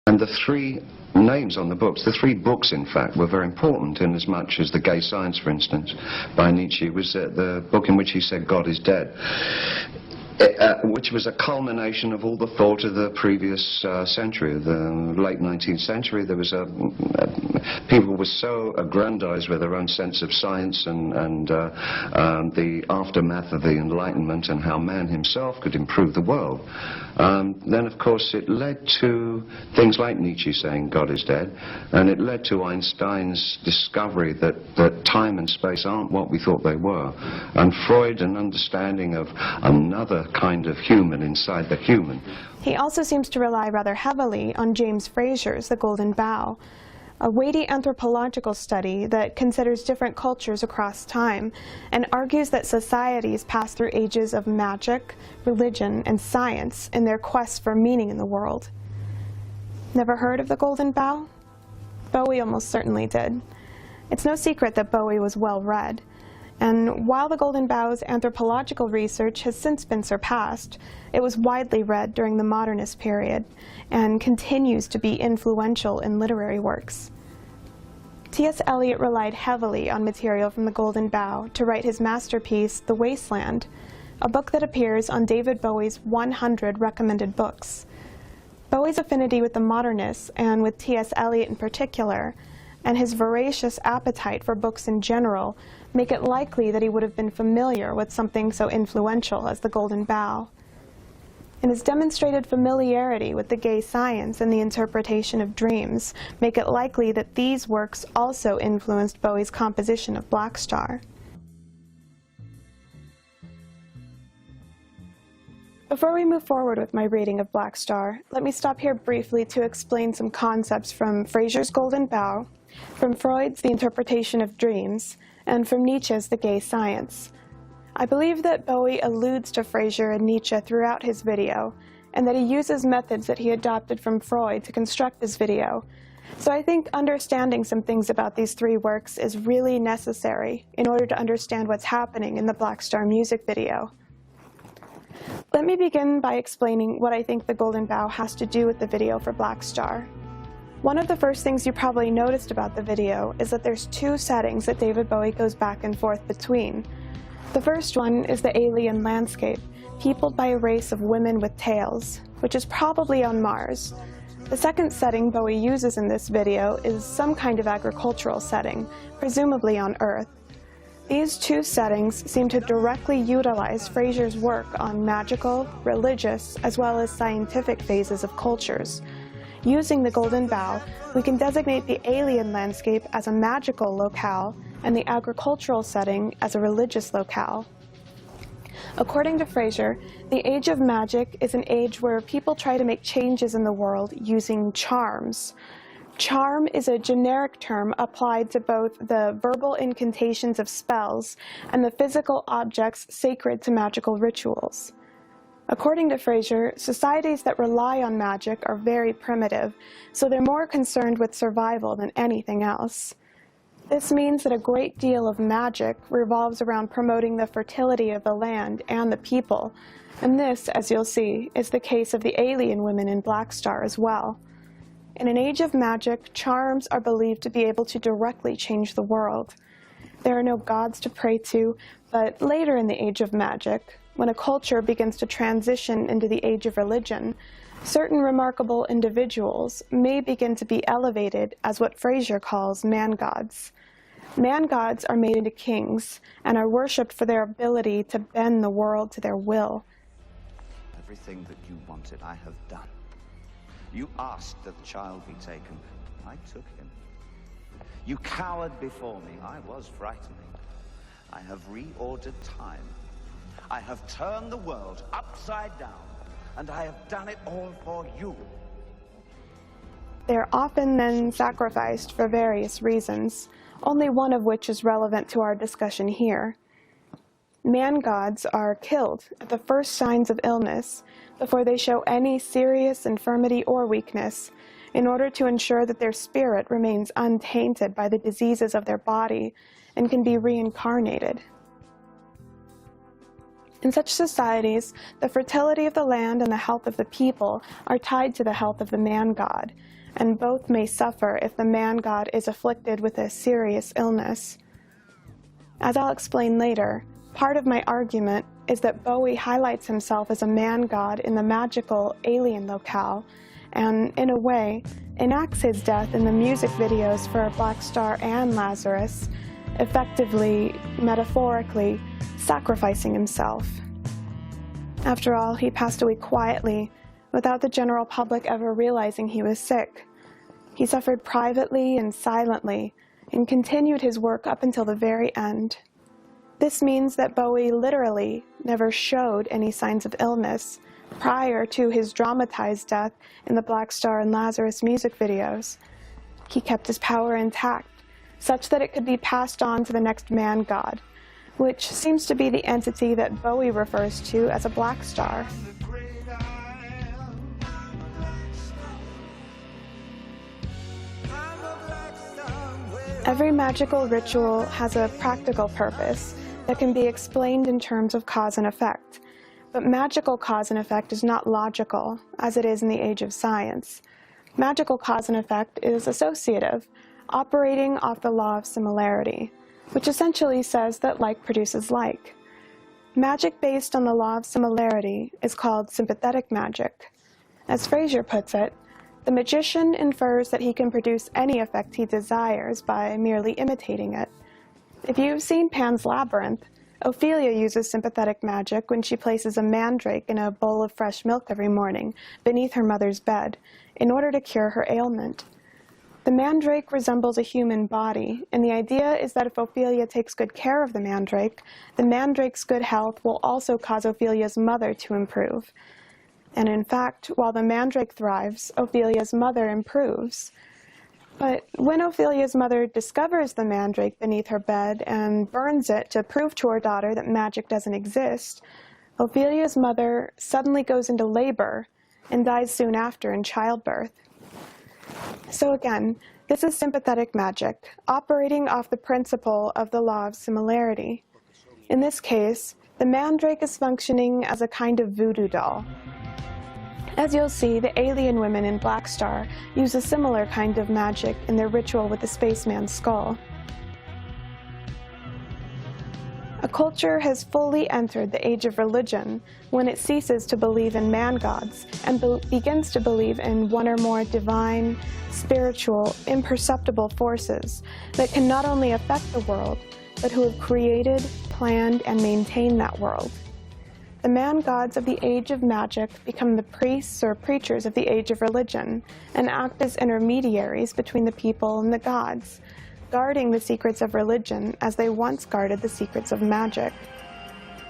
And the three names on the books, the three books in fact, were very important in as much as The Gay Science, for instance, by Nietzsche, was the book in which he said God is dead. Which was a culmination of all the thought of the previous century, the late 19th century. There was people were so aggrandized with their own sense of science and the aftermath of the Enlightenment and how man himself could improve the world. Then, of course, it led to things like Nietzsche saying God is dead, and it led to Einstein's discovery that time and space aren't what we thought they were, and Freud an understanding of another kind of human inside the human. He also seems to rely rather heavily on James Frazer's The Golden Bough, a weighty anthropological study that considers different cultures across time and argues that societies pass through ages of magic, religion, and science in their quest for meaning in the world. Never heard of The Golden Bough? Bowie almost certainly did. It's no secret that Bowie was well read. And while The Golden Bough's anthropological research has since been surpassed, it was widely read during the modernist period and continues to be influential in literary works. T.S. Eliot relied heavily on material from The Golden Bough to write his masterpiece, The Wasteland, a book that appears on David Bowie's 100 recommended books. Bowie's affinity with the modernists, and with T.S. Eliot in particular, and his voracious appetite for books in general, make it likely that he would have been familiar with something so influential as The Golden Bough. And his demonstrated familiarity with the gay science and the interpretation of dreams make it likely that these works also influenced Bowie's composition of Black Star. Before we move forward with my reading of Black Star, let me stop here briefly to explain some concepts from Frazer's Golden Bough, from Freud's The Interpretation of Dreams, and from Nietzsche's The Gay Science. I believe that Bowie alludes to Frazer and Nietzsche throughout his video, and that he uses methods that he adopted from Freud to construct his video. So I think understanding some things about these three works is really necessary in order to understand what's happening in the Black Star music video. Let me begin by explaining what I think The Golden Bough has to do with the video for Black Star. One of the first things you probably noticed about the video is that there's two settings that David Bowie goes back and forth between. The first one is the alien landscape, peopled by a race of women with tails, which is probably on Mars. The second setting Bowie uses in this video is some kind of agricultural setting, presumably on Earth. These two settings seem to directly utilize Frazer's work on magical, religious, as well as scientific phases of cultures. Using The Golden Bough, we can designate the alien landscape as a magical locale and the agricultural setting as a religious locale. According to Frazer, the age of magic is an age where people try to make changes in the world using charms. Charm is a generic term applied to both the verbal incantations of spells and the physical objects sacred to magical rituals. According to Frazer, societies that rely on magic are very primitive, so they're more concerned with survival than anything else. This means that a great deal of magic revolves around promoting the fertility of the land and the people, and this, as you'll see, is the case of the alien women in Black Star as well. In an age of magic, charms are believed to be able to directly change the world. There are no gods to pray to, but later in the age of magic, when a culture begins to transition into the age of religion, certain remarkable individuals may begin to be elevated as what Frazer calls man-gods. Man-gods are made into kings and are worshipped for their ability to bend the world to their will. Everything that you wanted, I have done. You asked that the child be taken. I took him. You cowered before me. I was frightening. I have reordered time. I have turned the world upside down, and I have done it all for you. They're often then sacrificed for various reasons, only one of which is relevant to our discussion here. Man-gods are killed at the first signs of illness before they show any serious infirmity or weakness, in order to ensure that their spirit remains untainted by the diseases of their body and can be reincarnated. In such societies, the fertility of the land and the health of the people are tied to the health of the man-god, and both may suffer if the man-god is afflicted with a serious illness. As I'll explain later, part of my argument is that Bowie highlights himself as a man-god in the magical alien locale, and, in a way, enacts his death in the music videos for Black Star and Lazarus, effectively, metaphorically, sacrificing himself. After all, he passed away quietly, without the general public ever realizing he was sick. He suffered privately and silently, and continued his work up until the very end. This means that Bowie literally never showed any signs of illness prior to his dramatized death in the Black Star and Lazarus music videos. He kept his power intact, such that it could be passed on to the next man-god, which seems to be the entity that Bowie refers to as a black star. Every magical ritual has a practical purpose that can be explained in terms of cause and effect. But magical cause and effect is not logical, as it is in the age of science. Magical cause and effect is associative, operating off the law of similarity, which essentially says that like produces like. Magic based on the law of similarity is called sympathetic magic. As Fraser puts it, the magician infers that he can produce any effect he desires by merely imitating it. If you've seen Pan's Labyrinth, Ophelia uses sympathetic magic when she places a mandrake in a bowl of fresh milk every morning beneath her mother's bed in order to cure her ailment. The mandrake resembles a human body, and the idea is that if Ophelia takes good care of the mandrake's good health will also cause Ophelia's mother to improve. And in fact, while the mandrake thrives, Ophelia's mother improves. But when Ophelia's mother discovers the mandrake beneath her bed and burns it to prove to her daughter that magic doesn't exist, Ophelia's mother suddenly goes into labor and dies soon after in childbirth. So again, this is sympathetic magic, operating off the principle of the law of similarity. In this case, the mandrake is functioning as a kind of voodoo doll. As you'll see, the alien women in Black Star use a similar kind of magic in their ritual with the spaceman's skull. A culture has fully entered the age of religion when it ceases to believe in man-gods and begins to believe in one or more divine, spiritual, imperceptible forces that can not only affect the world, but who have created, planned, and maintained that world. The man-gods of the age of magic become the priests or preachers of the age of religion and act as intermediaries between the people and the gods, guarding the secrets of religion as they once guarded the secrets of magic.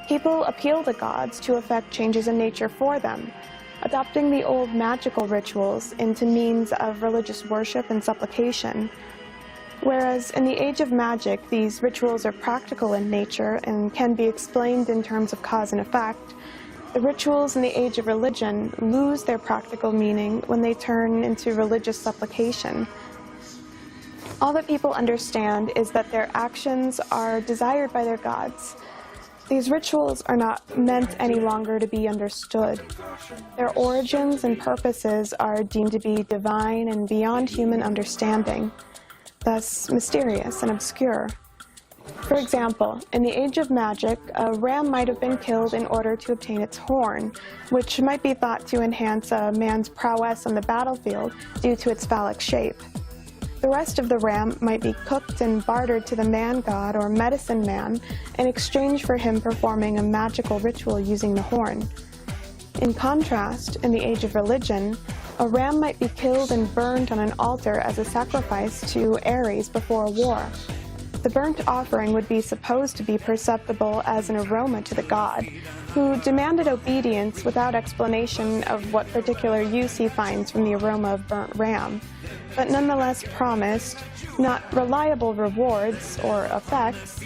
People appeal to gods to effect changes in nature for them, adopting the old magical rituals into means of religious worship and supplication. Whereas in the age of magic, these rituals are practical in nature and can be explained in terms of cause and effect, the rituals in the age of religion lose their practical meaning when they turn into religious supplication. All that people understand is that their actions are desired by their gods. These rituals are not meant any longer to be understood. Their origins and purposes are deemed to be divine and beyond human understanding, thus mysterious and obscure. For example, in the age of magic, a ram might have been killed in order to obtain its horn, which might be thought to enhance a man's prowess on the battlefield due to its phallic shape. The rest of the ram might be cooked and bartered to the man-god or medicine man in exchange for him performing a magical ritual using the horn. In contrast, in the age of religion, a ram might be killed and burned on an altar as a sacrifice to Ares before a war. The burnt offering would be supposed to be perceptible as an aroma to the god, who demanded obedience without explanation of what particular use he finds from the aroma of burnt ram, but nonetheless promised not reliable rewards or effects,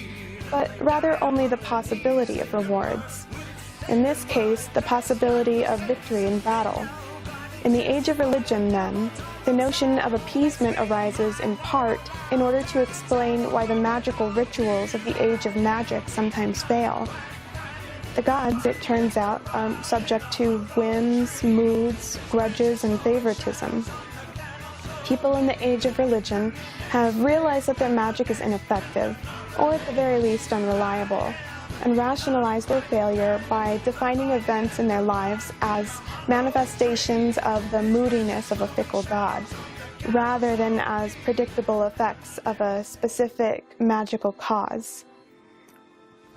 but rather only the possibility of rewards. In this case, the possibility of victory in battle. In the age of religion, then, the notion of appeasement arises in part in order to explain why the magical rituals of the age of magic sometimes fail. The gods, it turns out, are subject to whims, moods, grudges, and favoritism. People in the age of religion have realized that their magic is ineffective, or at the very least unreliable, and rationalize their failure by defining events in their lives as manifestations of the moodiness of a fickle god, rather than as predictable effects of a specific magical cause.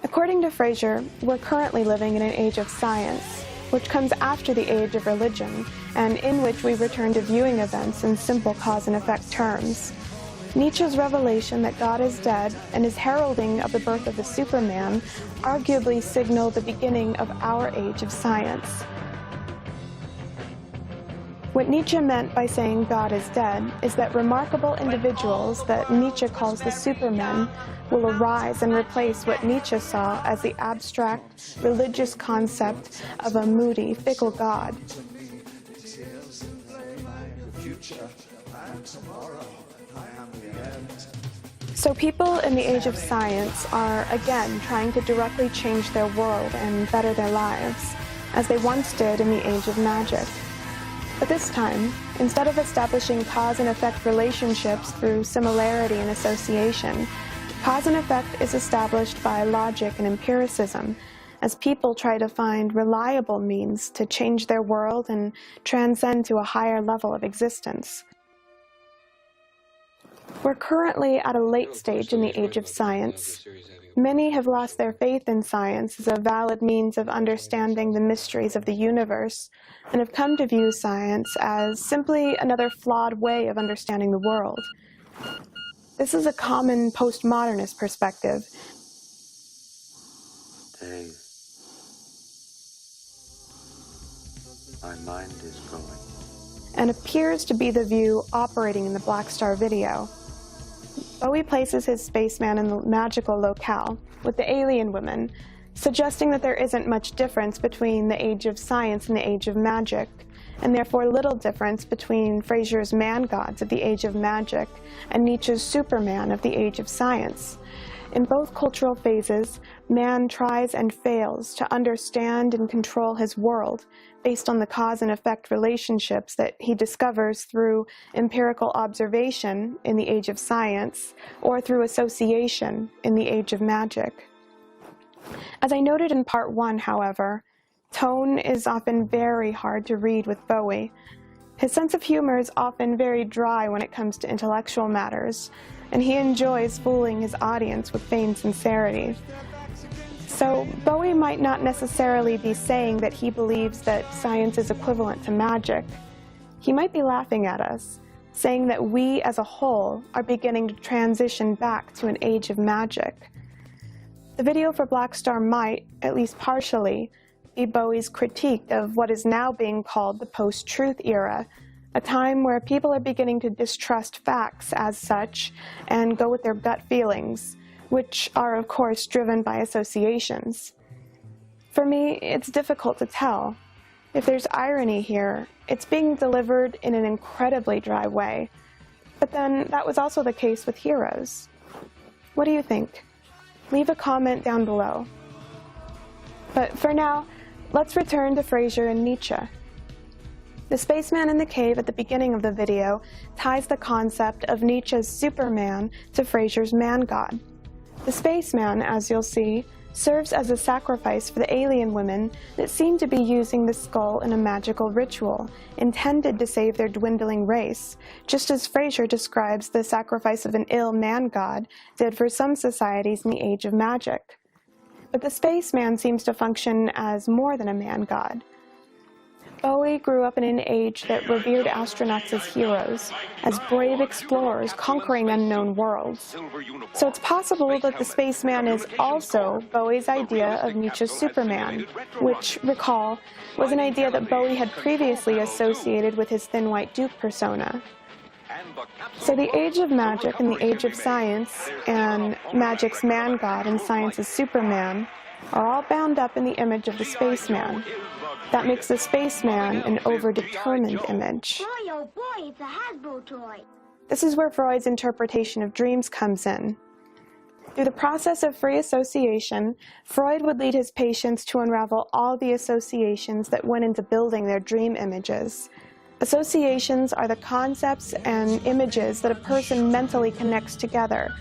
According to Fraser, we're currently living in an age of science, which comes after the age of religion, and in which we return to viewing events in simple cause and effect terms. Nietzsche's revelation that God is dead and his heralding of the birth of the Superman arguably signal the beginning of our age of science. What Nietzsche meant by saying God is dead is that remarkable individuals that Nietzsche calls the supermen will arise and replace what Nietzsche saw as the abstract religious concept of a moody, fickle God. So people in the age of science are again trying to directly change their world and better their lives, as they once did in the age of magic. But this time, instead of establishing cause and effect relationships through similarity and association, cause and effect is established by logic and empiricism, as people try to find reliable means to change their world and transcend to a higher level of existence. We're currently at a late stage in the age of science. Many have lost their faith in science as a valid means of understanding the mysteries of the universe, and have come to view science as simply another flawed way of understanding the world. This is a common postmodernist perspective. Dave, my mind is going. And appears to be the view operating in the Black Star video. Bowie places his spaceman in the magical locale with the alien women, suggesting that there isn't much difference between the age of science and the age of magic, and therefore little difference between Fraser's man-gods of the age of magic and Nietzsche's Superman of the age of science. In both cultural phases, man tries and fails to understand and control his world based on the cause and effect relationships that he discovers through empirical observation in the age of science or through association in the age of magic. As I noted in part 1, however, tone is often very hard to read with Bowie. His sense of humor is often very dry when it comes to intellectual matters, and he enjoys fooling his audience with feigned sincerity. So Bowie might not necessarily be saying that he believes that science is equivalent to magic. He might be laughing at us, saying that we as a whole are beginning to transition back to an age of magic. The video for Black Star might, at least partially, be Bowie's critique of what is now being called the post-truth era, a time where people are beginning to distrust facts as such and go with their gut feelings, which are, of course, driven by associations. For me, it's difficult to tell. If there's irony here, it's being delivered in an incredibly dry way. But then that was also the case with Heroes. What do you think? Leave a comment down below. But for now, let's return to Fraser and Nietzsche. The spaceman in the cave at the beginning of the video ties the concept of Nietzsche's Superman to Fraser's man-god. The spaceman, as you'll see, serves as a sacrifice for the alien women that seem to be using the skull in a magical ritual, intended to save their dwindling race, just as Fraser describes the sacrifice of an ill man-god did for some societies in the age of magic. But the spaceman seems to function as more than a man-god. Bowie grew up in an age that revered astronauts as heroes, as brave explorers conquering unknown worlds. So it's possible that the spaceman is also Bowie's idea of Nietzsche's Superman, which, recall, was an idea that Bowie had previously associated with his thin white duke persona. So the age of magic and the age of science, and magic's man-god and science's Superman, are all bound up in the image of the spaceman. That makes the spaceman an overdetermined image. Boy, oh boy, it's a Hasbro toy. This is where Freud's interpretation of dreams comes in. Through the process of free association, Freud would lead his patients to unravel all the associations that went into building their dream images. Associations are the concepts and images that a person mentally connects together,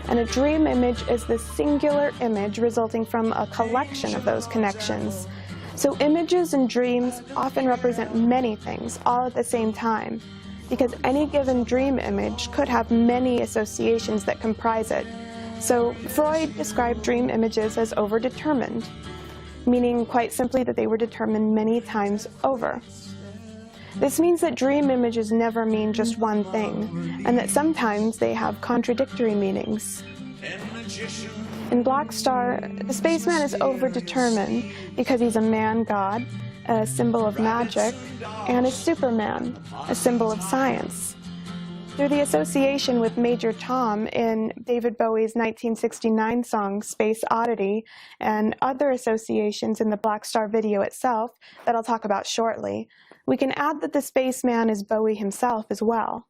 and a dream image is the singular image resulting from a collection of those connections. So images and dreams often represent many things all at the same time, because any given dream image could have many associations that comprise it. So Freud described dream images as overdetermined, meaning quite simply that they were determined many times over. This means that dream images never mean just one thing, and that sometimes they have contradictory meanings. In Black Star, the spaceman is overdetermined because he's a man-god, a symbol of magic, and a Superman, a symbol of science. Through the association with Major Tom in David Bowie's 1969 song Space Oddity, and other associations in the Black Star video itself that I'll talk about shortly, we can add that the spaceman is Bowie himself as well.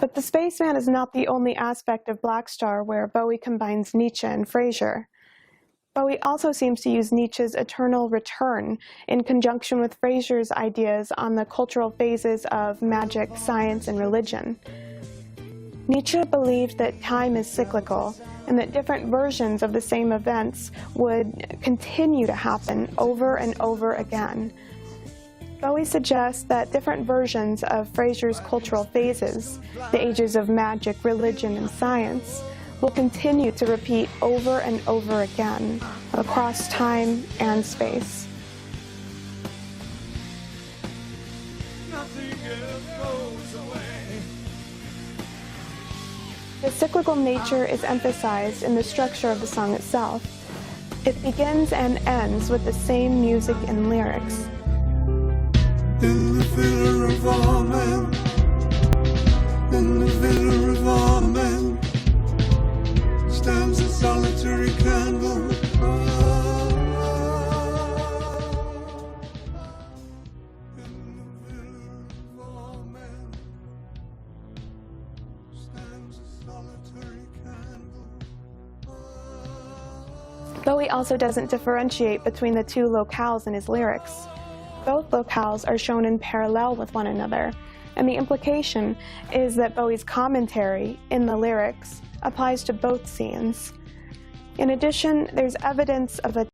But the spaceman is not the only aspect of Black Star where Bowie combines Nietzsche and Fraser. Bowie also seems to use Nietzsche's eternal return in conjunction with Fraser's ideas on the cultural phases of magic, science, and religion. Nietzsche believed that time is cyclical and that different versions of the same events would continue to happen over and over again. Bowie suggests that different versions of Fraser's cultural phases, the ages of magic, religion, and science, will continue to repeat over and over again across time and space. The cyclical nature is emphasized in the structure of the song itself. It begins and ends with the same music and lyrics. In the villa of all men, in the villa of all men, stands a solitary candle. Bowie also doesn't differentiate between the two locales in his lyrics. Both locales are shown in parallel with one another, and the implication is that Bowie's commentary in the lyrics applies to both scenes. In addition, there's evidence of a